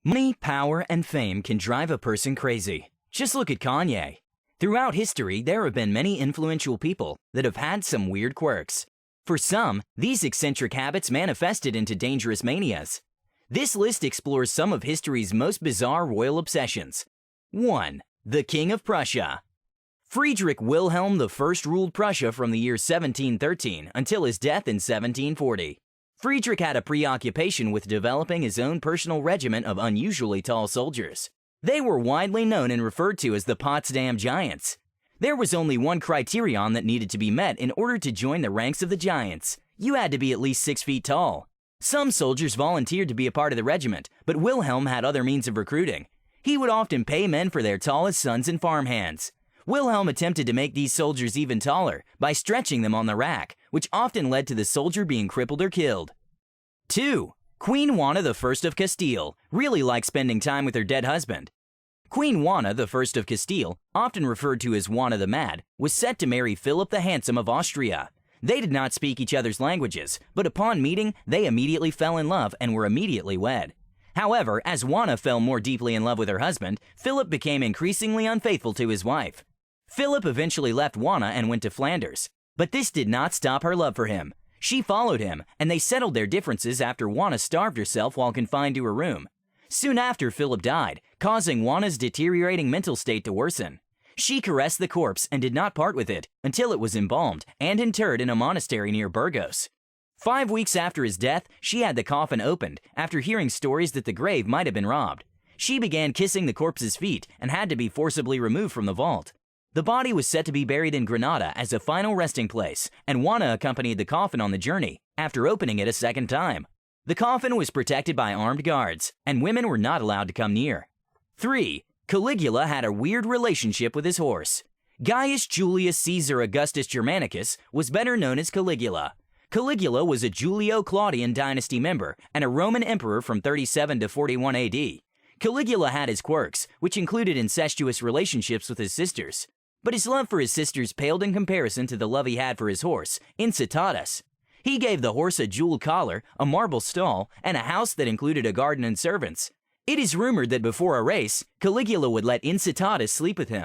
Money, power, and fame can drive a person crazy. Just look at Kanye. Throughout history, there have been many influential people that have had some weird quirks. For some, these eccentric habits manifested into dangerous manias. This list explores some of history's most bizarre royal obsessions. 1. The King of Prussia. Friedrich Wilhelm I ruled Prussia from the year 1713 until his death in 1740. Friedrich had a preoccupation with developing his own personal regiment of unusually tall soldiers. They were widely known and referred to as the Potsdam Giants. There was only one criterion that needed to be met in order to join the ranks of the Giants. You had to be at least 6 feet tall. Some soldiers volunteered to be a part of the regiment, but Wilhelm had other means of recruiting. He would often pay men for their tallest sons and farmhands. Wilhelm attempted to make these soldiers even taller by stretching them on the rack, which often led to the soldier being crippled or killed. 2. Queen Juana I of Castile really liked spending time with her dead husband. Queen Juana I of Castile, often referred to as Juana the Mad, was set to marry Philip the Handsome of Austria. They did not speak each other's languages, but upon meeting, they immediately fell in love and were immediately wed. However, as Juana fell more deeply in love with her husband, Philip became increasingly unfaithful to his wife. Philip eventually left Juana and went to Flanders, but this did not stop her love for him. She followed him, and they settled their differences after Juana starved herself while confined to her room. Soon after, Philip died, causing Juana's deteriorating mental state to worsen. She caressed the corpse and did not part with it until it was embalmed and interred in a monastery near Burgos. 5 weeks after his death, she had the coffin opened after hearing stories that the grave might have been robbed. She began kissing the corpse's feet and had to be forcibly removed from the vault. The body was set to be buried in Granada as a final resting place, and Juana accompanied the coffin on the journey, after opening it a second time. The coffin was protected by armed guards, and women were not allowed to come near. 3. Caligula had a weird relationship with his horse. Gaius Julius Caesar Augustus Germanicus was better known as Caligula. Caligula was a Julio-Claudian dynasty member and a Roman emperor from 37 to 41 AD. Caligula had his quirks, which included incestuous relationships with his sisters. But his love for his sisters paled in comparison to the love he had for his horse, Incitatus. He gave the horse a jeweled collar, a marble stall, and a house that included a garden and servants. It is rumored that before a race, Caligula would let Incitatus sleep with him.